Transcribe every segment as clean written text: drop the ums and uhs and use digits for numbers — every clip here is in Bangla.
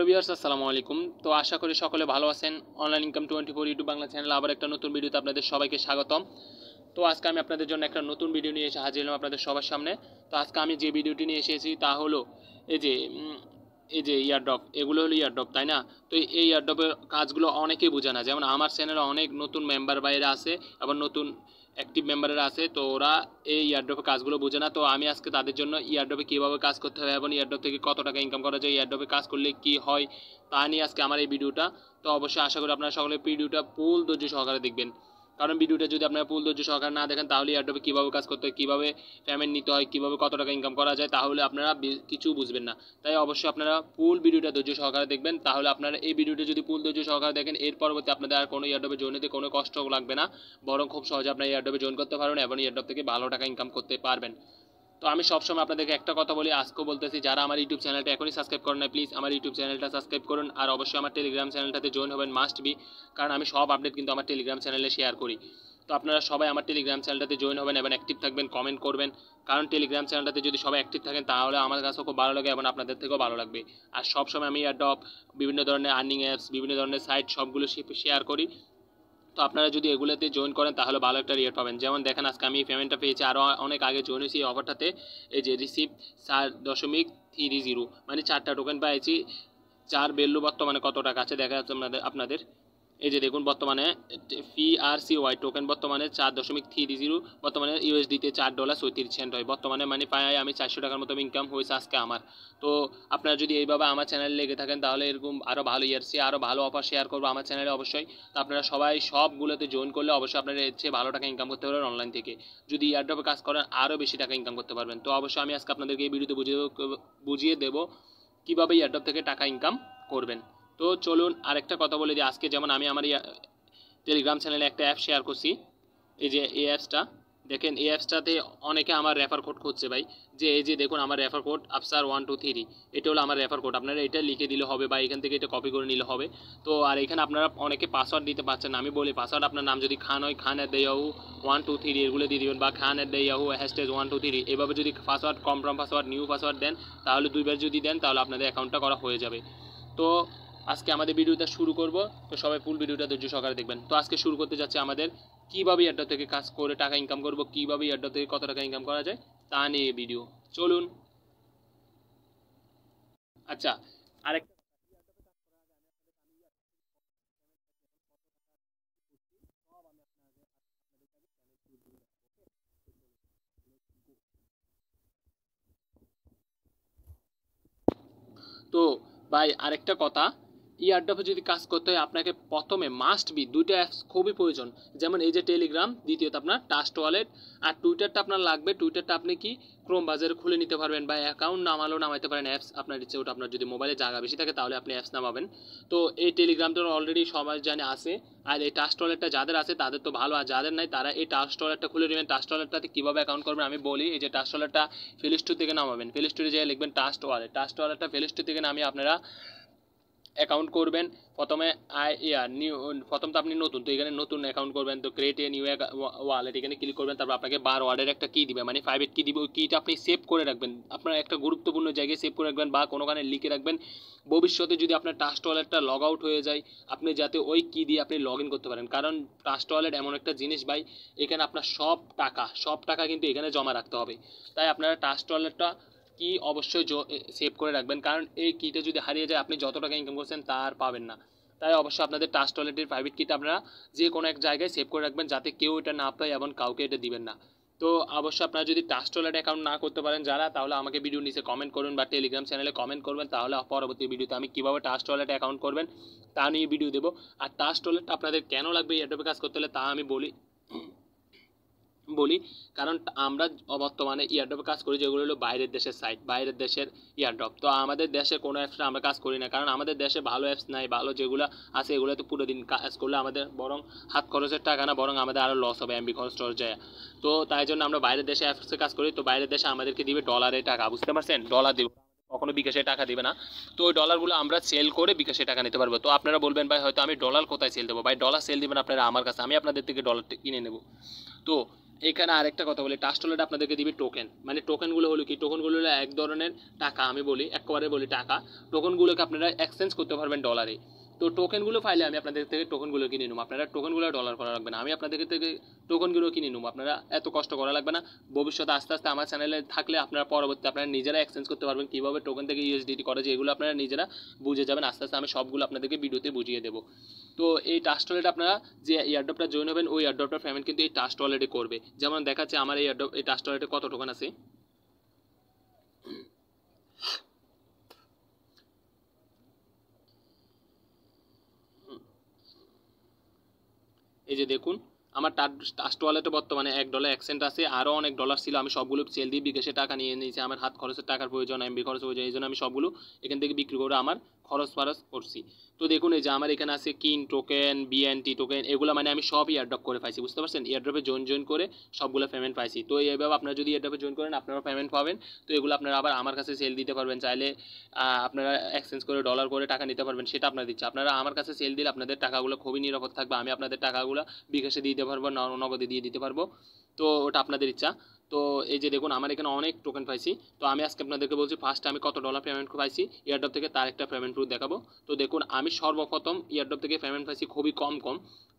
হ্যালো ভিউয়ার্স, আসসালামু আলাইকুম। তো আশা করি সকলে ভালো আছেন। অনলাইন ইনকাম 24 ইউটিউব বাংলা চ্যানেলে আবার একটা নতুন ভিডিওতে আপনাদের সবাইকে স্বাগতম। তো আজকে আমি আপনাদের জন্য একটা নতুন ভিডিও নিয়ে এসে হাজির হলাম আপনাদের সবার সামনে। তো আজকে আমি যে ভিডিওটি নিয়ে এসেছি তা হলো এই যে ইয়ারড্রপ, এগুলো হলো ইয়ারড্রপ, তাই না? তো এই ইয়ারড্রপের কাজগুলো অনেকেই বোঝে না। যেমন আমার চ্যানেলে অনেক নতুন মেম্বার বাইরে আছে, আবার নতুন অ্যাক্টিভ মেম্বারেরা আছে, তো ওরা এই ইয়ারড্রপের কাজগুলো বোঝে না। তো আমি আজকে তাদের জন্য ইয়ারড্রপে কীভাবে কাজ করতে হবে এবং ইয়ারড্রপ থেকে কত টাকা ইনকাম করা যায়, ইয়ারড্রপে কাজ করলে কি হয়, তা নিয়ে আজকে আমার এই ভিডিওটা। তো অবশ্যই আশা করি আপনারা সকলে ভিডিওটা ফুল ধৈর্য সহকারে দেখবেন, কারণ ভিডিওটা যদি আপনারা ফুল ধৈর্য সহকারে না দেখেন তাহলে ইয়ারড্রপে কীভাবে কাজ করতে হয়, কীভাবে পেমেন্ট নিতে হয়, কীভাবে কত টাকা ইনকাম করা যায়, তাহলে আপনারা কিছু বুঝবেন না। তাই অবশ্যই আপনারা ফুল ভিডিওটা ধৈর্য সহকারে দেখবেন। তাহলে আপনারা এই ভিডিওটা যদি ফুল ধৈর্য সহকারে দেখেন, এর পরবর্তী আপনাদের আর কোনো ইয়ারড্রপে জয়েন হতে কোনো কষ্ট লাগবে না, বরং খুব সহজে আপনারা ইয়ারড্রপে জয়েন করতে পারবেন এবং ইয়ারড্রপ থেকে ভালো টাকা ইনকাম করতে পারবেন। তো আমি সবসময় আপনাদেরকে একটা কথা বলি, আজকেও বলতেছি, যারা আমার ইউটিউব চ্যানেলটা এখনই সাবস্ক্রাইব করেন না, প্লিজ আমার ইউটিউব চ্যানেলটা সাবস্ক্রাইব করুন। আর অবশ্যই আমার টেলিগ্রাম চ্যানেলটাতে জয়েন হবেন, মাস্ট বি, কারণ আমি সব আপডেট কিন্তু আমার টেলিগ্রাম চ্যানেলে শেয়ার করি। তো আপনারা সবাই আমার টেলিগ্রাম চ্যানেলটাতে জয়েন হবেন এবং অ্যাক্টিভ থাকবেন, কমেন্ট করবেন, কারণ টেলিগ্রাম চ্যানেলটাতে যদি সবাই অ্যাক্টিভ থাকেন তাহলে আমার কাছেও খুব ভালো লাগে এবং আপনাদের থেকেও ভালো লাগবে। আর সবসময় আমি ইয়ারড্রপ, বিভিন্ন ধরনের আর্নিং অ্যাপস, বিভিন্ন ধরনের সাইট সবগুলো শেয়ার করি। তো আপনারা যদি এগুলোতে জয়েন করেন তাহলে ভালো একটা রেট পাবেন। যেমন দেখেন, আজকে আমি পেমেন্টটা পেয়েছি, আরও অনেক আগে জয়েন হয়েছি এই অফারটাতে। এই যে রিসিভ 4.30, মানে 4টা টোকেন পেয়েছি। 4 ভ্যালু বর্তমানে কত টাকা আছে দেখা যাচ্ছে আপনাদের। এই যে দেখুন, বর্তমানে PRCY টোকেন বর্তমানে 4.30, বর্তমানে ইউএসডিতে $4.34 হয় বর্তমানে, মানে প্রায় আমি 400 টাকার মতো ইনকাম হয়েছে আজকে আমার। তো আপনারা যদি এইভাবে আমার চ্যানেলে লেগে থাকেন তাহলে এরকম আরও ভালো ইয়ারসি, আরও ভালো অফার শেয়ার করবো আমার চ্যানেলে অবশ্যই। তো আপনারা সবাই সবগুলোতে জয়েন করলে অবশ্যই আপনারা এর চেয়ে ভালো টাকা ইনকাম করতে পারবেন অনলাইন থেকে। যদি ইয়ারড্রপে কাজ করেন আরও বেশি টাকা ইনকাম করতে পারবেন। তো অবশ্যই আমি আজকে আপনাদেরকে এই ভিডিওতে বুঝিয়ে দেবো কীভাবে ইয়ারড্রপ থেকে টাকা ইনকাম করবেন। তো চলুন আরেকটা কথা বলে দিই। আজকে যেমন আমি আমার টেলিগ্রাম চ্যানেলে একটা অ্যাপ শেয়ার করছি, এই যে এই অ্যাপসটা দেখেন। এই অ্যাপসটাতে অনেকে আমার রেফার কোড খুঁজছে ভাই, যে এই যে দেখুন আমার রেফার কোড AFSAR123, এটা হলো আমার রেফার কোড। আপনারা এটা লিখে দিলে হবে বা এখান থেকে এটা কপি করে নিলে হবে। তো আর এখানে আপনারা অনেকে পাসওয়ার্ড দিতে পারছেন না, আমি বলি পাসওয়ার্ড আপনার নাম যদি খান হয় খান@yahoo123 এগুলো দিয়ে দিবেন, বা খান@yahoo123, এভাবে যদি password, confirm password, new password then তাহলে 2বার যদি দেন তাহলে আপনাদের অ্যাকাউন্টটা করা হয়ে যাবে। তো আজকে আমাদের ভিডিওটা শুরু করব, তো সবাই ফুল ভিডিওটা ধৈর্য সহকারে দেখবেন। তো আজকে শুরু করতে যাচ্ছে আমাদের কীভাবে ইয়ারড্রপ থেকে কাজ করে টাকা ইনকাম করব, কীভাবে ইয়ারড্রপ থেকে কত টাকা ইনকাম করা যায় তা নিয়ে ভিডিও। চলুন। আচ্ছা, আরেকটা তো ভাই, আরেকটা কথা, ইয়ারড্রপে যদি কাজ করতে হয় আপনাকে প্রথমে মাস্ট বি 2টা অ্যাপস খুবই প্রয়োজন। যেমন এই যে টেলিগ্রাম, দ্বিতীয়ত আপনার ট্রাস্ট ওয়ালেট, আর টুইটারটা আপনার লাগবে। টুইটারটা আপনি কি ক্রোম বাজারে খুলে নিতে পারবেন, বা অ্যাকাউন্ট নামালেও নামাইতে পারেন, অ্যাপস আপনার ইচ্ছে, ওটা আপনার যদি মোবাইলে জায়গা বেশি থাকে তাহলে আপনি অ্যাপস নামাবেন। তো এই টেলিগ্রামটা অলরেডি সবাই জানে আছে, আর এই ট্রাস্ট ওয়ালেটটা যাদের আছে তাদের তো ভালো, আর যাদের নাই তারা এই ট্রাস্ট ওয়ালেটটা খুলে নেবেন। ট্রাস্ট ওয়ালেটটাতে কীভাবে অ্যাকাউন্ট করবেন আমি বলি। এই যে ট্রাস্ট ওয়ালেটটা প্লে স্টোর থেকে নামাবেন, প্লে স্টোরে যেয়ে লিখবেন ট্রাস্ট ওয়ালেট। ট্রাস্ট ওয়ালেটটা প্লে স্টোর থেকে নামিয়ে আপনারা অ্যাকাউন্ট করবেন। প্রথমে প্রথম তো আপনি নতুন, তো এখানে নতুন অ্যাকাউন্ট করবেন, তো ক্রিয়েট এ নিউ ওয়ালেট এখানে ক্লিক করবেন। তারপর আপনাকে 12 ওয়ার্ডের একটা কি দিবে, মানে প্রাইভেট কি দিবে, ওই কিটা আপনি সেভ করে রাখবেন, আপনার একটা গুরুত্বপূর্ণ জায়গায় সেভ করে রাখবেন বা কোনোখানে লিখে রাখবেন। ভবিষ্যতে যদি আপনার ট্রাস্ট ওয়ালেটটা লগ আউট হয়ে যায়, আপনি যাতে ওই কি দিয়ে আপনি লগ ইন করতে পারেন, কারণ ট্রাস্ট ওয়ালেট এমন একটা জিনিস ভাই, এখানে আপনার সব টাকা কিন্তু এখানে জমা রাখতে হবে। তাই আপনারা ট্রাস্ট ওয়ালেটটা কি অবশ্যই সেভ করে রাখবেন, কারণ এই কিটা যদি হারিয়ে যায় আপনি যত টাকা ইনকাম করছেন তা আর পাবেন না। তাই অবশ্যই আপনাদের ট্রাস্ট ওয়ালেটের প্রাইভেট কিটা আপনারা যে কোনো এক জায়গায় সেভ করে রাখবেন, যাতে কেউ এটা না পায় এবং কাউকে এটা দিবেন না। তো অবশ্যই আপনারা যদি ট্রাস্ট ওয়ালেট অ্যাকাউন্ট না করতে পারেন যারা, তাহলে আমাকে ভিডিও নিচে কমেন্ট করুন বা টেলিগ্রাম চ্যানেলে কমেন্ট করবেন, তাহলে পরবর্তী ভিডিওতে আমি কীভাবে ট্রাস্ট ওয়ালেট অ্যাকাউন্ট করবেন তা নিয়ে ভিডিও দেবো। আর ট্রাস্ট ওয়ালেটটা আপনাদের কেন লাগবে ইয়ারড্রপে কাজ করতে হলে তা আমি বলি, কারণ আমরা বর্তমানে ইয়ারড্রপে কাজ করি যেগুলো হলো বাইরের দেশের সাইট, বাইরের দেশের ইয়ারড্রপ। তো আমাদের দেশে কোনো অ্যাপসটা আমরা কাজ করি না, কারণ আমাদের দেশে ভালো অ্যাপস নাই। ভালো যেগুলো আছে এগুলোতে পুরো দিন কাজ করলে আমাদের বরং হাত খরচের টাকা না, বরং আমাদের আরও লস হবে, এমবি খরচ যায়। তো তাই জন্য আমরা বাইরের দেশে অ্যাপসে কাজ করি। তো বাইরের দেশে আমাদেরকে দিবে ডলারে টাকা, বুঝতে পারছেন, ডলার দিব, কখনো বিকাশে টাকা দিবে না। তো ওই ডলারগুলো আমরা সেল করে বিকাশে টাকা নিতে পারবো। তো আপনারা বলবেন ভাই হয়তো আমি ডলার কোথায় সেল দেবো? ভাই ডলার সেল দেবেন আপনারা আমার কাছে, আমি আপনাদের থেকে ডলার কিনে নেব। তো এখানে আরেকটা কথা বলি, ট্রাস্ট ওয়ালেট আপনাদেরকে দিবে টোকেন। মানে টোকেনগুলো হলো কি, টোকেনগুলো হলো এক ধরনের টাকা, আমি বলি একবারে বলি টাকা। টোকেনগুলোকে আপনারা এক্সচেঞ্জ করতে পারবেন ডলারে। তো টোকেনগুলো ফাইলে আমি আপনাদের থেকে টোকেনগুলো কিনে নেবো, আপনারা টোকেনগুলো ডলার করা লাগবে না, আমি আপনাদের থেকে টোকেনগুলো কিনে নেবো, আপনারা এত কষ্ট করা লাগবে না। ভবিষ্যতে আস্তে আস্তে আমার চ্যানেলে থাকলে আপনারা পরবর্তী আপনারা নিজেরা এক্সচেঞ্জ করতে পারবেন কীভাবে টোকেন থেকে ইউএসডিটি করে, যেগুলো আপনারা নিজেরা বুঝে যাবেন আস্তে আস্তে, আমি সবগুলো আপনাদেরকে ভিডিওতে বুঝিয়ে দেবো। তো এই ট্রাস্ট ওয়ালেট আপনারা যে এয়ারড্রপটা জয়েন হবেন ওই এয়ারড্রপটার পেমেন্ট কিন্তু এই ট্রাস্ট ওয়ালেটে করবে। যেমন দেখাচ্ছে আমার এই ট্রাস্ট ওয়ালেটে কত টোকেন আছে। এই যে দেখুন আমার ট্রাস্ট ওয়ালেটে বর্তমানে $1 আছে, আরও অনেক ডলার ছিল, আমি সবগুলো সেল দিয়ে বিকাশে টাকা নিয়ে নিয়েছি। আমার হাত খরচের টাকার প্রয়োজন, এমবি খরচ প্রয়োজন, এই জন্য আমি সবগুলো এখান থেকে বিক্রি করে আমার খরচ করছি। তো দেখুন এই যে আমার এখানে আছে কিন টোকেন, বিএনটি টোকেন, এগুলো মানে আমি সব এয়ারড্রপ করে পাইছি, বুঝতে পারছেন? এয়ারড্রপে জয়েন করে সবগুলো পেমেন্ট পাইছি। তো এইভাবে আপনারা যদি এয়ারড্রপে জয়েন করেন আপনারা পেমেন্ট পাবেন। তো এগুলো আপনারা আবার আমার কাছে সেল দিতে পারবেন, চাইলে আপনারা এক্সচেঞ্জ করে ডলার করে টাকা নিতে পারবেন, সেটা আপনারা দিচ্ছে। আপনারা আমার কাছে সেল দিলে আপনাদের টাকাগুলো খুবই নিরাপদ থাকবে, আমি আপনাদের টাকাগুলো বিকাশে দিয়ে দিতে পারবো, নগদে দিয়ে দিতে পারবো। তো ওটা আপনাদের ইচ্ছা। তো এই যে দেখুন আমার এখানে অনেক টোকেন পাইছি। তো আমি আজকে আপনাদেরকে বলছি ফার্স্টে আমি কত ডলার পেমেন্ট পাইছি এয়ারড্রপ থেকে, তার একটা পেমেন্ট প্রুফ দেখাবো। তো দেখুন আমি সর্বপ্রথম এয়ারড্রপ থেকে পেমেন্ট পাইছি খুবই কম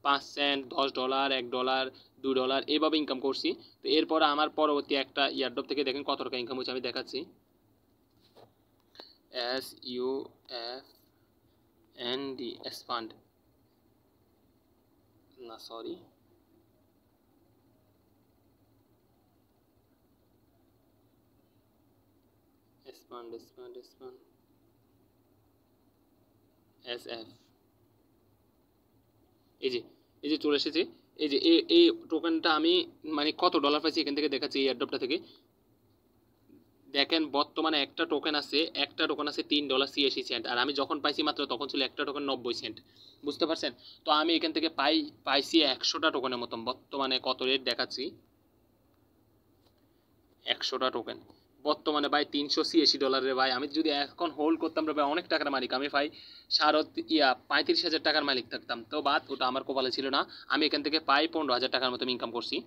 5 সেন্ট, $10, $1, $2 এভাবে ইনকাম করছি। তো এরপর আমার পরবর্তী একটা এয়ারড্রপ থেকে দেখেন কত টাকা ইনকাম হচ্ছে, আমি দেখাচ্ছি। SUFND এক্সপান্ড, না সরি, expand SF, এই যে চলে এসেছে। এই যে এই টোকেনটা আমি মানে কত ডলার পাইছি এখান থেকে দেখাচ্ছি। এই এয়ারড্রপটা থেকে দেখেন বর্তমানে একটা টোকেন আছে $3.86, আর আমি যখন পাইছি মাত্র তখন ছিল একটা টোকেন 90 সেন্ট, বুঝতে পারছেন? তো আমি এখান থেকে পাইছি 100টা টোকেনের মতন। বর্তমানে কত রেট দেখাচ্ছি, 100টা টোকেন বর্তমানে ভাই $386 ভাই। আমি যদি এখন হোল্ড করতাম রে ভাই অনেক টাকার মালিক, আমি ভাই 35,000 টাকার মালিক থাকতাম। তো বাদ ওটা আমার কপালে ছিল না, আমি এখান থেকে পাই 15,000 টাকার মতো ইনকাম করছি।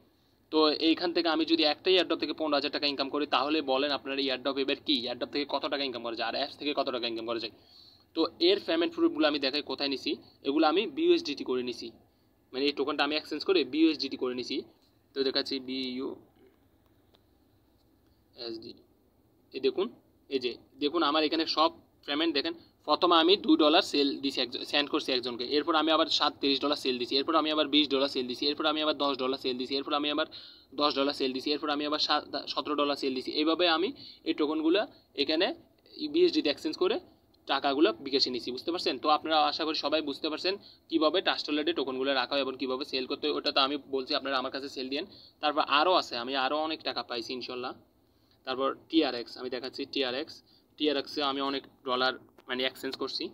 তো এইখান থেকে আমি যদি একটা এয়ারড্রপ থেকে 15,000 টাকা ইনকাম করি, তাহলে বলেন আপনারা এয়ারড্রপ এবার কি, এয়ারড্রপ থেকে কত টাকা ইনকাম করা যায় আর অ্যাপস থেকে কত টাকা ইনকাম করা যায়। তো এর পেমেন্ট প্রুফগুলো আমি দেখাই কোথায় নিছি। এগুলো আমি বিইউএসডিটি করে নিছি, মানে এই টোকেনটা আমি এক্সচেঞ্জ করে বিইউএসডিটি করে নিছি। তো দেখাচ্ছি বিইউএসডি, এই দেখুন, এই যে দেখুন আমার এখানে সব পেমেন্ট দেখেন। প্রথমে আমি $2 সেল দিছি, সেন্ড করছি একজনকে, এরপর আমি আবার $30 সেল দিছি, এরপর আমি আবার $20 সেল দিছি, এরপর আমি আবার $10 সেল দিছি, এরপর আমি আবার $10 সেল দিছি, এরপর আমি আবার $17 সেল দিছি। এইভাবে আমি এই টোকেনগুলো এখানে বিএসডিতে এক্সচেঞ্জ করে টাকাগুলো বিকাশে নিছি, বুঝতে পারছেন? তো আপনারা আশা করি সবাই বুঝতে পারছেন কীভাবে ট্রাস্ট ওয়ালেটে টোকেনগুলো রাখা হয় এবং কীভাবে সেল করতে হয়। ওটা তো আমি বলছি আপনারা আমার কাছে সেল দিন। তারপর আরও আছে, আমি আরও অনেক টাকা পাইছি ইনশাল্লাহ। তারপর টিআরএক্স আমি দেখাচ্ছি, টিআরএক্সে আমি অনেক ডলার মানে এক্সচেঞ্জ করছি।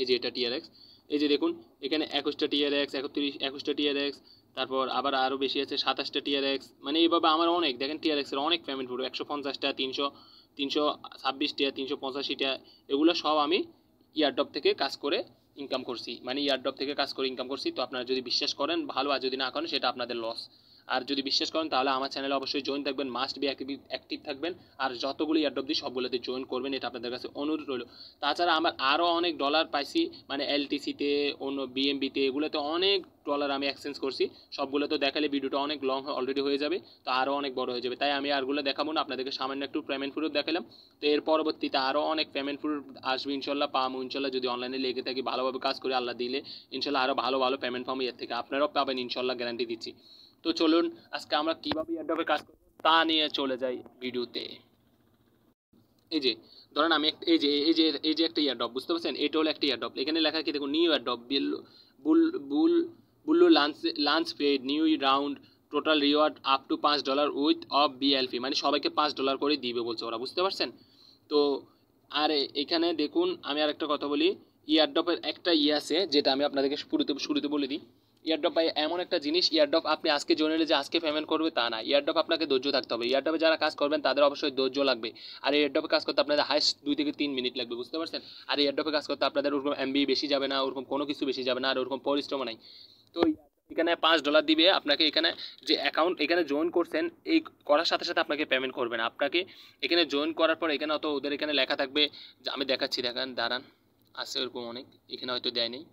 এই যে এটা টিআরএক্স, এই যে দেখুন এখানে 21টা টিআরএক্স, 21টা টিআরএক্স, তারপর আবার আরও বেশি আছে 27টা টিআরএক্স। মানে এইভাবে আমার অনেক দেখেন টিআরএক্সের অনেক পেমেন্ট পুরো 150টা, 326টা, 385টা, এগুলো সব আমি এয়ারড্রপ থেকে কাজ করে ইনকাম করছি, মানে এয়ারড্রপ থেকে কাজ করে ইনকাম করছি। তো আপনারা যদি বিশ্বাস করেন ভালো, আর যদি না করেন সেটা আপনাদের লস। আর যদি বিশ্বাস করেন তাহলে আমার চ্যানেলে অবশ্যই জয়েন থাকবেন, মাস্ট বি অ্যাক্টিভ থাকবেন, আর যতগুলো এয়ারড্রপ দিই সবগুলোতে জয়েন করবেন, এটা আপনাদের কাছে অনুরোধ রইল। তাছাড়া আমার আরও অনেক ডলার পাইছি, মানে এলটিসিতে, অন্য বিএমবিতে, এগুলোতে অনেক ডলার আমি এক্সচেঞ্জ করছি। সবগুলো তো দেখালে ভিডিওটা অনেক লং অলরেডি হয়ে যাবে, তো আরও অনেক বড় হয়ে যাবে, তাই আমি আরগুলো দেখাবো না, আপনাদেরকে সামান্য একটু পেমেন্ট প্রুফ দেখালাম। তো এর পরবর্তীতে আরও অনেক পেমেন্ট প্রুফ আসবে ইনশাল্লাহ, পাবো ইনশাল্লাহ, যদি অনলাইনে লেগে থাকি ভালোভাবে কাজ করে আল্লাহ দিলে ইনশাল্লাহ আরও ভালো ভালো পেমেন্ট পাবো এর থেকে, আপনারাও পাবেন ইনশাল্লাহ, গ্যারান্টি দিচ্ছি। তো চলুন আজকে আমরা কীভাবে এয়ারড্রপে কাজ করব তা নিয়ে চলে যাই ভিডিওতে। এই যে ধরেন আমি এই যে একটা এয়ারড্রপ, বুঝতে পারছেন? এটা হলো একটা এয়ারড্রপ, এখানে লেখা কি দেখুন, new airdrop Bullu launchpad new round total reward up to $5 with of BLP, মানে সবাইকে $5 করে দিবে বলছে ওরা, বুঝতে পারছেন? তো আর এখানে দেখুন আমি আর একটা কথা বলি, এয়ারড্রপের একটা আছে যেটা আমি আপনাদেরকে শুরুতে বলে দিই। ইয়ারড্রপ ভাই এমন একটা জিনিস, ইয়ারড্রপ আপনি আজকে জয়েন হলে যে আজকে পেমেন্ট করবে তা না, ইয়ারড্রপ আপনাকে ধৈর্য থাকতে হবে। ইয়ারড্রপে যারা কাজ করবেন তাদের অবশ্যই ধৈর্য লাগবে। আর এই ইয়ারড্রপে কাজ করতে আপনাদের হাইস্ট 2 থেকে 3 মিনিট লাগবে, বুঝতে পারছেন। আর এই ইয়ারড্রপে কাজ করতে আপনাদের ওরকম এমবি বেশি যাবে না, ওরকম কোনো কিছু বেশি যাবে না, আর ওরকম পরিশ্রম নাই। তো এখানে $5 দিবে আপনাকে। এখানে যে অ্যাকাউন্ট এখানে জয়েন করছেন, এই করার সাথে সাথে আপনাকে পেমেন্ট করবে না। আপনাকে এখানে জয়েন করার পর এখানে অত ওদের এখানে লেখা থাকবে, যে আমি দেখাচ্ছি, দেখেন দাঁড়ান, আছে ওরকম অনেক, এখানে হয়তো দেয় নেই।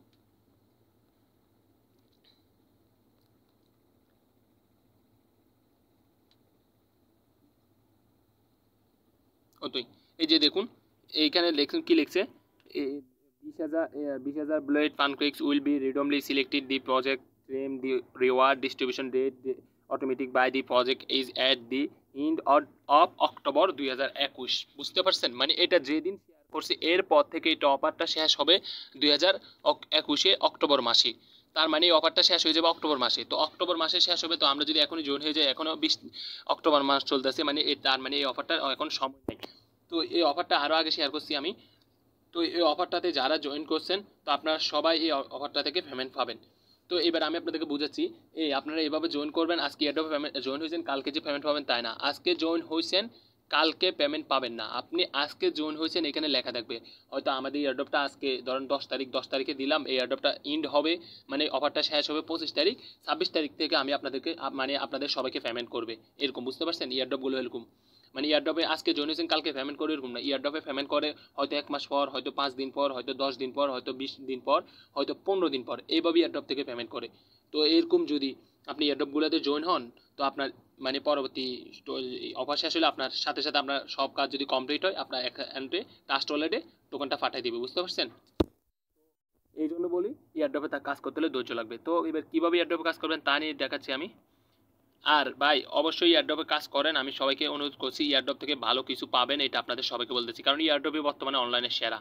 ওতই, এই যে দেখুন এইখানে লেখুন কি লিখছে, 20,000 blade pancakes will be randomly selected the project name the reward distribution date automatic by the project is at the end of October 2021। বুঝতে পারছেন, মানে এটা যেদিন শেয়ার করছে এরপর থেকে এটা অফারটা শেষ হবে 2021 অক্টোবর মাসে। তার মানে এই অফারটা শেষ হয়ে যাবে অক্টোবর মাসে। তো অক্টোবর মাসে শেষ হবে, তো আমরা যদি এখনই জয়েন হয়ে যাই, এখনও অক্টোবর মাস চলতেছে, মানে তার মানে এই অফারটা এখন সময় নেই। তো এই অফারটা আরও আগে শেয়ার করছি আমি। তো এই অফারটাতে যারা জয়েন করছেন, তো আপনারা সবাই এই অফারটা থেকে পেমেন্ট পাবেন। তো এবার আমি আপনাদেরকে বুঝাচ্ছি, আপনারা এইভাবে জয়েন করবেন। আজকে এয়ারড্রপে পেমেন্ট জয়েন হয়েছেন, কালকে যে পেমেন্ট পাবেন তাই না। আজকে জয়েন হয়েছেন, কালকে পেমেন্ট পাবেন না। আপনি আজকে জয়েন হয়েছেন, এখানে লেখা থাকবে, হয়তো আমাদের এয়ারড্রপটা আজকে ধরেন 10 তারিখে দিলাম, এই এয়ারড্রপটা ইন্ড হবে, মানে অফারটা শেষ হবে 25 তারিখ। 26 তারিখ থেকে আমি আপনাদেরকে মানে আপনাদের সবাইকে পেমেন্ট করবে, এরকম, বুঝতে পারছেন। এয়ারড্রপগুলো এরকম, মানে ইয়ারড্রপে আজকে জয়েন হয়েছেন কালকে পেমেন্ট করে, এরকম না। ইয়ারড্রপে পেমেন্ট করে হয়তো 1 মাস পর, হয়তো 5 দিন পর, হয়তো 10 দিন পর, হয়তো 20 দিন পর, হয়তো 15 দিন পর, এইভাবে ইয়ারড্রপ থেকে পেমেন্ট করে। তো এরকম যদি আপনি ইয়ারড্রপগুলোতে জয়েন হন, তো আপনার মানে পরবর্তী অফার শেষ হলে আপনার সাথে সাথে আপনার সব কাজ যদি কমপ্লিট হয়, আপনার অ্যাকাউন্টে ট্রাস্ট ওয়ালেটে টোকনটা পাঠিয়ে দিবে, বুঝতে পারছেন। এই জন্য বলি ইয়ারড্রপে তার কাজ করতে হলে ধৈর্য লাগবে। তো এবার কীভাবে ইয়ারড্রপে কাজ করবেন তা নিয়ে দেখাচ্ছি আমি। আর ভাই অবশ্যই ইয়ারড্রপে কাজ করেন, আমি সবাইকে অনুরোধ করছি, ইয়ারড্রপ থেকে ভালো কিছু পাবেন, এটা আপনাদের সবাইকে বলতেছি, কারণ ইয়ারড্রপে বর্তমানে অনলাইনে সেরা।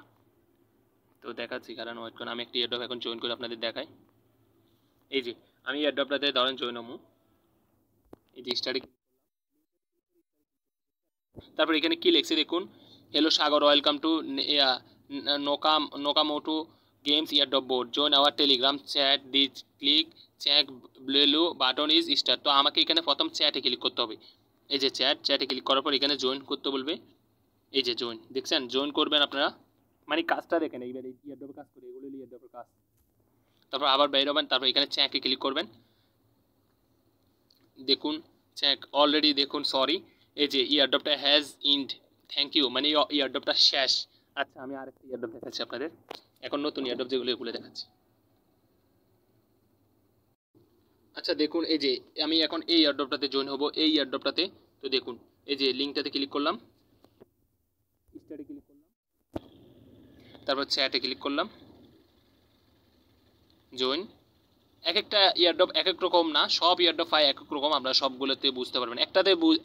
তো দেখাচ্ছি, কারণ ওয়েট করুন, আমি একটি ইয়ারড্রপ এখন জয়েন করে আপনাদের দেখাই। এই যে আমি ইয়ারড্রপটাতে ধরেন জয়েন হবো, এই যে স্টাডি, তারপর এখানে কি লিখছে দেখুন, hello Sagar, welcome to Nokamoto games airdrop board, join our Telegram chat, this click chat blue button is start. তো আমাকে এখানে প্রথম চ্যাটে ক্লিক করতে হবে, এই যে চ্যাটে ক্লিক করার পর এখানে জয়েন করতে বলবে। এই যে জয়েন, দেখছেন, জয়েন করবেন আপনারা, মানে কাজটা দেখেন, এইবার এই ইয়ারড্রপে কাজ করে, এগুলো ইয়ারড্রপের কাজ। তারপর আবার বের হবেন, তারপর এখানে চ্যাটে ক্লিক করবেন, দেখুন চ্যাট অলরেডি, দেখুন সরি, এই যে ইয়ারড্রপটা হ্যাজ ইন্ড, থ্যাংক ইউ, মানে ইয়ারড্রপটা শেষ। আচ্ছা আমি আরেকটা ইয়ারড্রপ দেখাচ্ছি আপনাদের, এখন নতুন ইয়ারড্রপ যেগুলো এগুলো দেখাচ্ছি। আচ্ছা দেখুন, এই যে আমি এখন এই ইয়ারড্রপটাতে জয়েন হব, এই ইয়ারড্রপটাতে। তো দেখুন, এই যে লিঙ্কটাতে ক্লিক করলাম, স্টাডি ক্লিক করলাম, তারপর চ্যাটে ক্লিক করলাম, জয়েন। এক একটা ইয়ারড্রপ এক এক রকম না, সব ইয়ারড্রপ পাই এক এক রকম, আপনারা সবগুলোতে বুঝতে পারবেন।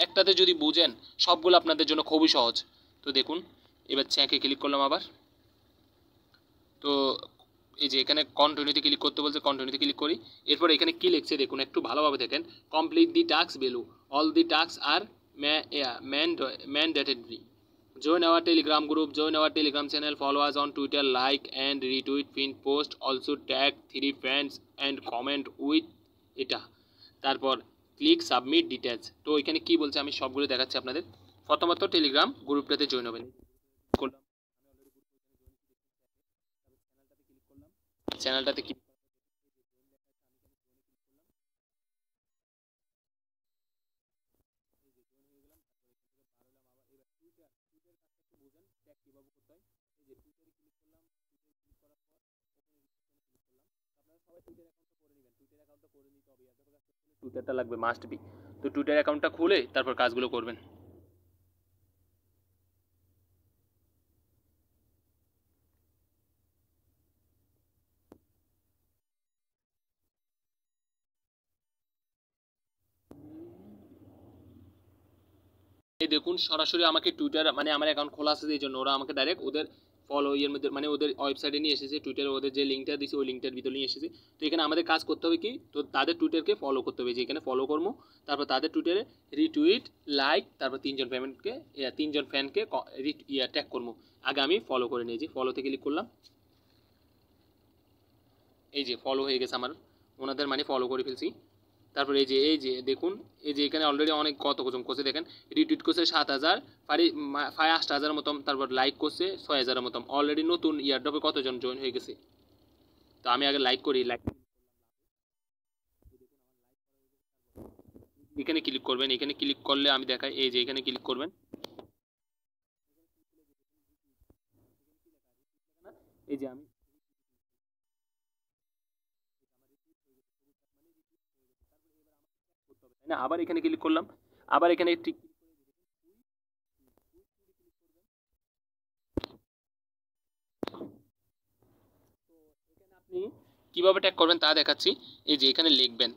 একটাতে যদি বুঝেন, সবগুলো আপনাদের জন্য খুবই সহজ। তো দেখুন, এবার চ্যাকে ক্লিক করলাম আবার। তো এই যে এখানে কন্টিনিউতে ক্লিক করতে বলছে, কন্টিনিউতে ক্লিক করি। এরপর এখানে কি লিখছে দেখুন, একটু ভালোভাবে দেখেন, complete the task value, all the task are mandatory, join our telegram group, join our telegram channel, follow us on Twitter, like and retweet pin post, also tag 3 friends and comment with এটা। তারপর ক্লিক সাবমিট ডিটেলস। তো এখানে কি বলছে আমি সবগুলো দেখাচ্ছি আপনাদের। প্রথমত টেলিগ্রাম গ্রুপটাতে জয়েন হবেন, চ্যানেলটাতে কি টুইটারটা লাগবে, মাস্ট বি। তো টুইটার অ্যাকাউন্টটা খুলে তারপর কাজগুলো করবেন। এই দেখুন সরাসরি আমাকে টুইটার, মানে আমার অ্যাকাউন্ট খোলা আছে এই জন্য ওরা আমাকে ডাইরেক্ট ওদের ফলো ইয়ের মধ্যে, মানে ওদের ওয়েবসাইটে নিয়ে এসেছে, টুইটারে ওদের যে লিঙ্কটা দিয়েছে ওই লিঙ্কটার ভিতরে নিয়ে এসেছে। তো এখানে আমাদের কাজ করতে হবে কি, তো তাদের টুইটারকে ফলো করতে হবে, যে এখানে ফলো করবো, তারপর তাদের টুইটারে রিটুইট, লাইক, তারপর 3জন ফ্যানকে ট্যাগ করবো। আগে আমি ফলো করে নিয়েছি, ফলোতে ক্লিক করলাম, এই যে ফলো হয়ে গেছে আমার ওনাদের মানে ফলো করে ফেলছি। তারপর এই যে দেখুন, এই যে এখানে অলরেডি অনেক কতজন করছে দেখেন, রিটুইট করছে 7,000, 8,000 মতন, তারপর লাইক করছে 6,000 মতন। অলরেডি নতুন ইয়ারড্রপে কতজন জয়েন হয়ে গেছে। তো আমি আগে লাইক করি, লাইক এখানে ক্লিক করবেন, এখানে ক্লিক করলে আমি দেখাই, এই যে এখানে ক্লিক করবেন, এই যে আমি না আবার এখানে ক্লিক করলাম, আবার এখানে ঠিক আপনি কিভাবে ট্যাগ করবেন তা দেখাচ্ছি। এই যে এখানে লিখবেন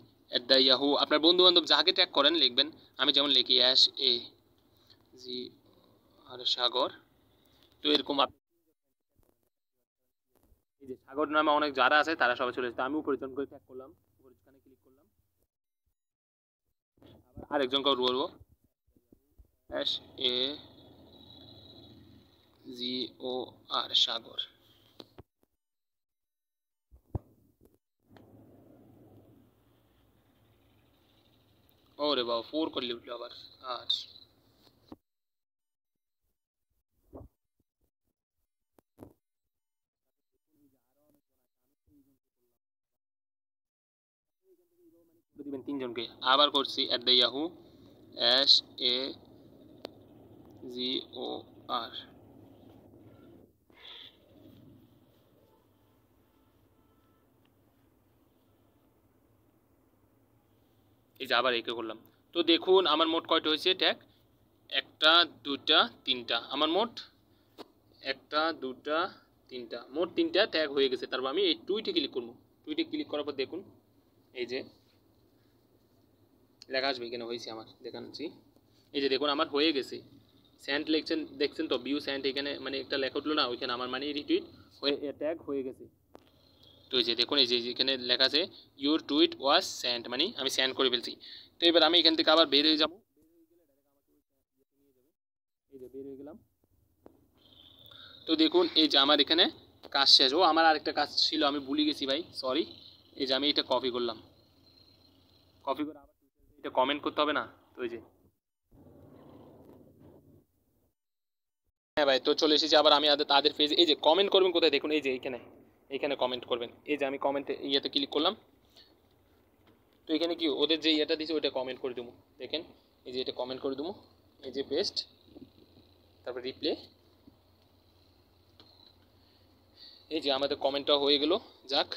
@ইয়াহু, আপনার বন্ধু বান্ধব যাকে ট্যাগ করেন লিখবেন। আমি যেমন লিখি জি আর সাগর। তো এরকম এই যে সাগর নামে অনেক যারা আছে তারা সবাই চলে এসেছে। আমি উপরিচন করে ট্যাগ করলাম, উপরিচনে ক্লিক করলাম, আবার আরেকজনকে বলবো সাগর। ওরে বাবা 4 করলে উঠলো আবার। আর দিবেন 3 জনকে। আবার করছি @ইয়াহু SAGOR। এই যে আবার একে করলাম। তো দেখুন আমার মোট কয়টা হয়েছে ট্যাগ, একটা দুটা তিনটা, আমার মোট একটা দুটা তিনটা, মোট 3টা ট্যাগ হয়ে গেছে। তারপর আমি এই টুইটে ক্লিক করবো, টুইটে ক্লিক করার পর দেখুন এই যে লেখা আসবে, এখানে হয়েছে আমার দেখাচ্ছি। এই যে দেখুন আমার হয়ে গেছে, স্যান্ড লিখছেন দেখছেন তো, ভিউ স্যান্ড, এখানে মানে একটা লেখা উঠলো না, ওইখানে আমার মানে রিটুইট হয়ে ট্যাগ হয়ে গেছে। তো এই যে দেখুন এই যে এখানে লেখা আছে ইউর টুইট ওয়াজ স্যান্ড, মানে আমি স্যান্ড করে ফেলছি। তো এবার আমি এখান থেকে আবার বের হয়ে যাবো, এই যে বের হয়ে গেলাম। তো দেখুন এই যে আমার এখানে কাজ শেষ। ও আমার আরেকটা কাজ ছিল, আমি ভুলে গেছি ভাই, সরি। এই যে আমি এটা কপি করলাম, কপি করে আবার এটা কমেন্ট করতে হবে না। তো এই যে হ্যাঁ ভাই, তো চলে এসেছি আবার আমি তাদের পেজে। এই যে কমেন্ট করবেন কোথায় দেখুন, এই যে এইখানে, এইখানে কমেন্ট করবেন। এই যে আমি কমেন্টে ইয়েতে ক্লিক করলাম, তো এখানে কি ওদের যে ইয়েটা দিয়েছে ওইটা কমেন্ট করে দেবো। দেখেন এই যে এটা কমেন্ট করে দেবো, এই যে পেস্ট, তারপর রিপ্লে। এই যে আমাদের কমেন্টটা হয়ে গেল, যাক।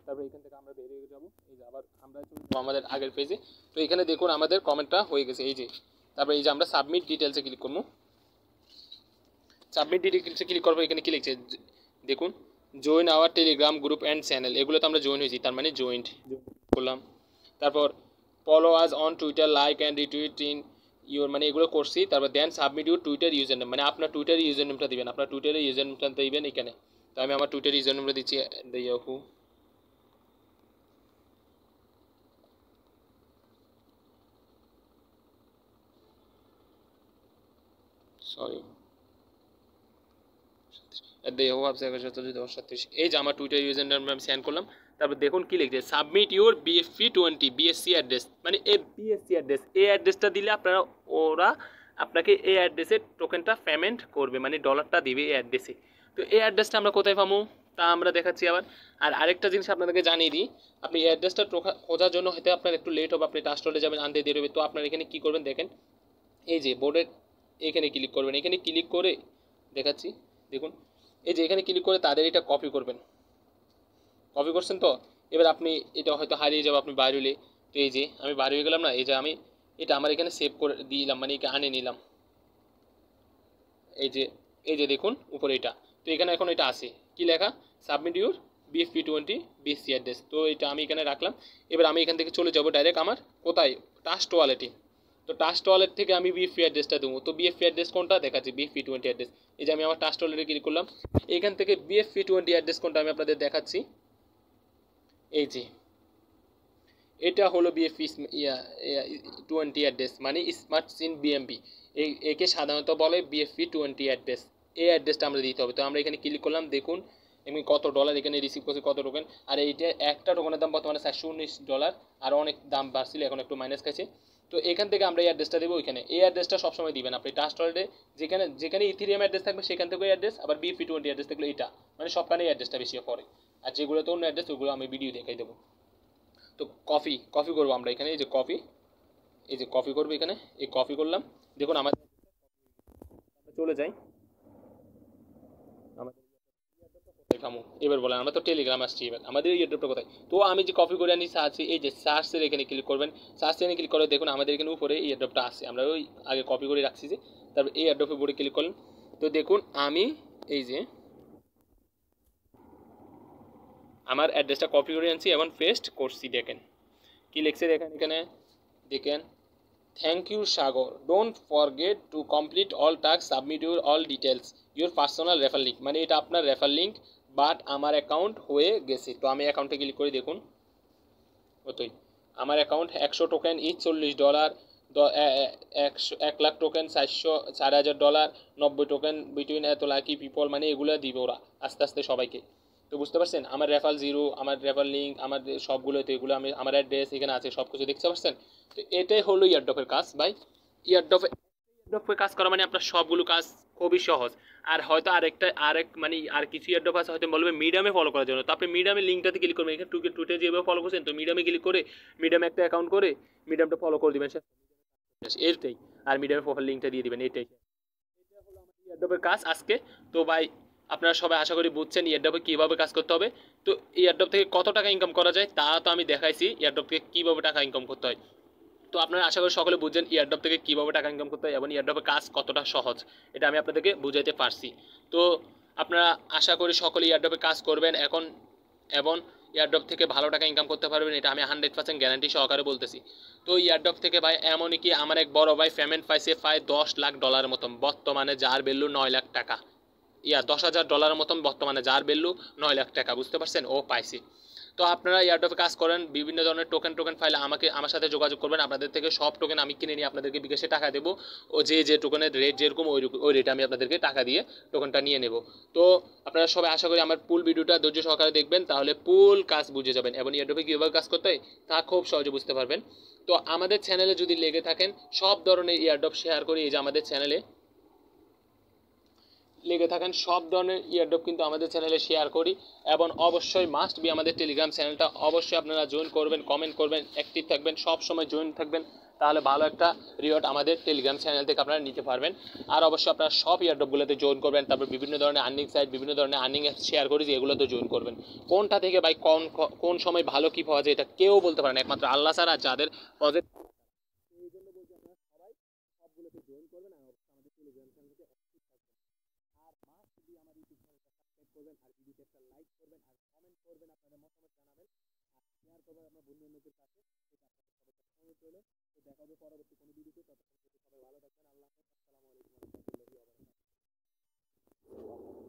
তারপর এখান থেকে আমরা বেরিয়ে যাবো, এই যে আবার আমরা চলে যাবো আমাদের আগের পেজে। তো এখানে দেখুন আমাদের কমেন্টটা হয়ে গেছে, এই যে। তারপর এই যে আমরা সাবমিট ডিটেলসে ক্লিক করবো, সাবমিট ডিটেলসে ক্লিক করবো। এখানে কি লিখছে দেখুন, join our Telegram group and channel, এগুলো তো আমরা জয়েন হয়েছি, তার মানে জয়েন্ট করলাম। তারপর follow us on Twitter, like and retweet in your, মানে এগুলো করছি। তারপর then submit your Twitter username, মানে আপনার টুইটার ইউজার নেমটা দিবেন, আপনার টুইটারের ইউজার নেমটা দিবেন এখানে। তো আমি আমার টুইটার ইউজার নেমটা দিচ্ছি ইয়াহু, সরি এই যে আমার টুইটার ইউজার নেম আমি সেন্ড করলাম। তারপর দেখুন কি লিখছে, submit your BFP20 BSc address, মানে এই বিএসসি অ্যাড্রেস, এই অ্যাড্রেসটা দিলে আপনারা, ওরা আপনাকে এই অ্যাড্রেসের টোকেনটা পেমেন্ট করবে, মানে ডলারটা দিবে এই অ্যাড্রেসে। তো এই অ্যাড্রেসটা আমরা কোথায় পাবো তা আমরা দেখাচ্ছি আবার। আর আরেকটা জিনিস আপনাদেরকে জানিয়ে দিই, আপনি এই অ্যাড্রেসটা খোঁজার জন্য হয়তো আপনার একটু লেট হবে, আপনি ট্রাস্টলে যাবেন, আনতে দেরি হবে। তো আপনার এখানে কী করবেন দেখেন, এই যে বোর্ডের এখানে ক্লিক করবেন, এখানে ক্লিক করে দেখাচ্ছি দেখুন, এই যে এখানে ক্লিক করে তাদের এটা কপি করবেন, কপি করছেন তো। এবার আপনি এটা হয়তো হারিয়ে যাবে আপনি বাইরে হলে। তো এই যে আমি বাইরে হয়ে গেলাম না, এই যে আমি এটা আমার এখানে সেভ করে দিলাম, মানে একে আনে নিলাম। এই যে এই যে দেখুন উপরে এটা, তো এখানে এখন এটা আছে কি লেখা, submit your BFP20 BSC address. তো এটা আমি এখানে রাখলাম। এবার আমি এখান থেকে চলে যাব ডাইরেক্ট আমার কোথায়, ট্রাস্ট ওয়ালেটে। তো ট্রাস্ট ওয়ালেট থেকে আমি BFP অ্যাড্রেসটা দেবো। তো BFP অ্যাড্রেস কোনটা দেখাচ্ছি, BFP20 অ্যাড্রেস। এই যে আমি আমার ট্রাস্ট ওয়ালেটে ক্লিক করলাম, এখান থেকে BFP20 অ্যাড্রেস কোনটা আমি আপনাদের দেখাচ্ছি। এই যে এটা হলো BFP 20 অ্যাড্রেস, মানে স্মার্ট সিন BMP। একে সাধারণত বলে BFP20 অ্যাড্রেস। এই অ্যাড্রেসটা আমরা দিতে হবে। তো আমরা এখানে ক্লিক করলাম, দেখুন এমনি কত ডলার এখানে রিসিভ করছে, কত টোকেন। আর এইটা একটা টোকেনের দাম বর্তমানে $419, আর অনেক দাম বাড়ছিল, এখন একটু মাইনাস খাইছে। তো এখান থেকে আমরা এই অ্যাড্রেসটা দেবো ওইখানে। এই অ্যাড্রেসটা সবসময় দিবেন আপনি ট্রাস্ট ওয়ালেটে, যেখানে যেখানে ইথিরিয়াম অ্যাড্রেস থাকবে সেখান থেকে অ্যাড্রেস, আবার BFP20 অ্যাড্রেস থাকলে এটা, মানে সবখানেই অ্যাড্রেসটা বেশি পড়ে। আর যেগুলোতে অন্য অ্যাড্রেস ওগুলো আমি ভিডিও দেখাই দেবো। তো কফি কফি করবো আমরা এখানে, এই যে কফি, এই যে কপি করবো এখানে, এই কপি করলাম। দেখুন আমাদের চলে যাই, আমাদের এবার বলেন, আমরা তো টেলিগ্রাম আসছি, এবার আমাদের এই এয়ারড্রপটা কোথায়? তো আমি যে কপি করে আনি সার্চ, এই যে সার্চের এখানে ক্লিক করবেন, সার্চ এখানে ক্লিক করে দেখুন আমাদের এখানে উপরে এই এয়ারড্রপটা আছে, আমরা ওই আগে কপি করে রাখছি যে, তারপর এই এয়ারড্রপে বোর্ডে ক্লিক করলেন। তো দেখুন আমি এই যে আমার অ্যাড্রেসটা কপি করে আনছি এবং পেস্ট করছি, দেখেন কি লিখছে দেখেন এখানে, দেখেন thank you Sagar, don't forget to complete all task, submit your all details, your personal refer link, মানে এটা আপনার রেফার লিঙ্ক, বাট আমার অ্যাকাউন্ট হয়ে গেছে। তো আমি অ্যাকাউন্টে ক্লিক করে দেখুন, ওতই আমার account 100 token each $40, 1 lakh token 4,000 $, 90 token between এত লাকি পিপল, মানে এগুলো দিবে ওরা আস্তে আস্তে সবাইকে। তো বুঝতে পারছেন আমার রেফার জিরো, আমার রেফার লিঙ্ক, আমার সবগুলোতে এগুলো আমি, আমার অ্যাড্রেস এখানে আছে, সব কিছু দেখতে পাচ্ছেন। তো এটাই হলো ইয়ারড্রপের কাজ ভাই। ইয়ারড্রপে কাজ করা মানে আপনার সবগুলো কাজ খুবই সহজ। আর হয়তো আরেক মানে আর কিছু ইয়ারড্রপ আছে হয়তো বলবে মিডিয়ামে ফলো করার জন্য, তো আপনি মিডিয়ামের লিঙ্কটাতে ক্লিক করবেন, এখানে টুটে যেভাবে ফলো করছেন, তো মিডিয়ামে ক্লিক করে মিডিয়ামে একটা অ্যাকাউন্ট করে মিডিয়ামটা ফলো করে দিবেন, এটাই। আর মিডিয়ামের প্রোফাইল লিঙ্কটা দিয়ে দিবেন, এটাই হলো আমাদের ইয়ারড্রপের কাজ আজকে। তো ভাই আপনারা সবাই আশা করি বুঝছেন ইয়ারড্রপে কীভাবে কাজ করতে হবে। তো ইয়ারড্রপ থেকে কত টাকা ইনকাম করা যায় তা তো আমি দেখাইছি, ইয়ারড্রপ থেকে কীভাবে টাকা ইনকাম করতে হয়। তো আপনারা আশা করি সকলে বুঝছেন ইয়ারড্রপ থেকে কীভাবে টাকা ইনকাম করতে হয় এবং ইয়ারড্রপের কাজ কতটা সহজ, এটা আমি আপনাদেরকে বুঝাইতে পারছি। তো আপনারা আশা করি সকলে ইয়ারড্রপে কাজ করবেন এখন, এবং ইয়ারড্রপ থেকে ভালো টাকা ইনকাম করতে পারবেন, এটা আমি 100% গ্যারান্টি সহকারে বলতেছি। তো ইয়ারড্রপ থেকে ভাই এমনই কি আমার এক বড় ভাই পেমেন্ট পাইছে প্রায় $10 লাখ মতন, বর্তমানে যার ভ্যালু 9 লাখ টাকা, 10,000 ডলারের মতন বর্তমানে যার ভ্যালু 9 লাখ টাকা, বুঝতে পারছেন ও পাইছে। তো আপনারা ইয়ারড্রপে কাজ করেন, বিভিন্ন ধরনের টোকেন ফাইলে আমার সাথে যোগাযোগ করবেন, আপনাদের থেকে সব টোকেন আমি কিনে নিয়ে আপনাদেরকে বিকাশে টাকা দেবো, ও যে টোকেনের রেট যেরকম ওই রেটে আমি আপনাদেরকে টাকা দিয়ে টোকেনটা নিয়ে নেব। তো আপনারা সবাই আশা করি আমার পুল ভিডিওটা ধৈর্য সহকারে দেখবেন, তাহলে পুল কাজ বুঝে যাবেন এবং ইয়ারড্রপে কীভাবে কাজ করতে হয় তা খুব সহজে বুঝতে পারবেন। তো আমাদের চ্যানেলে যদি লেগে থাকেন, সব ধরনের ইয়ারড্রপ শেয়ার করি, এই যে আমাদের চ্যানেলে লেগে থাকেন সব ধরনের ইয়ারড্রপ কিন্তু আমাদের চ্যানেলে শেয়ার করি। এবং অবশ্যই মাস্ট বি আমাদের টেলিগ্রাম চ্যানেলটা অবশ্যই আপনারা জয়েন করবেন, কমেন্ট করবেন, অ্যাক্টিভ থাকবেন, সব সময় জয়েন থাকবেন, তাহলে ভালো একটা রিওয়ার্ড আমাদের টেলিগ্রাম চ্যানেল থেকে আপনারা নিতে পারবেন। আর অবশ্যই আপনারা সব ইয়ারড্রপগুলোতে জয়েন করবেন, তারপর বিভিন্ন ধরনের আর্নিং সাইট, বিভিন্ন ধরনের আর্নিং অ্যাপস শেয়ার করি যে এগুলোতে জয়েন করবেন। কোনটা থেকে ভাই কোন সময় ভালো কী পাওয়া যায় এটা কেউ বলতে পারে না, একমাত্র আল্লাহ ছাড়া, যাদের প্রজেক্ট এই জন্য বলছি আপনারা সবাই সবগুলোতে জয়েন করবেন, আর অবশ্যই আমাদের টেলিগ্রাম চ্যানেলকে অ্যাক্টিভ থাকবেন। আর মাস্ট বি আমার ইউটিউব চ্যানেলটা সাবস্ক্রাইব করবেন, আর ভিডিওতে একটা লাইক করবেন, আর কমেন্ট করবেন, আপনাদের মতামত জানাবেন, আর শেয়ার করবেন আপনার বন্ধু বান্ধবদের কাছে, সেটা আপনাদের সবার কাছে অনুরোধ রইল। তো দেখা হবে পরবর্তী কোনো ভিডিওতে, ততক্ষণ সবাই ভালো থাকবেন। আল্লাহ হাফেজ, আসসালামু আলাইকুম ওয়া রাহমাতুল্লাহি ওয়া বারাকাতুহু।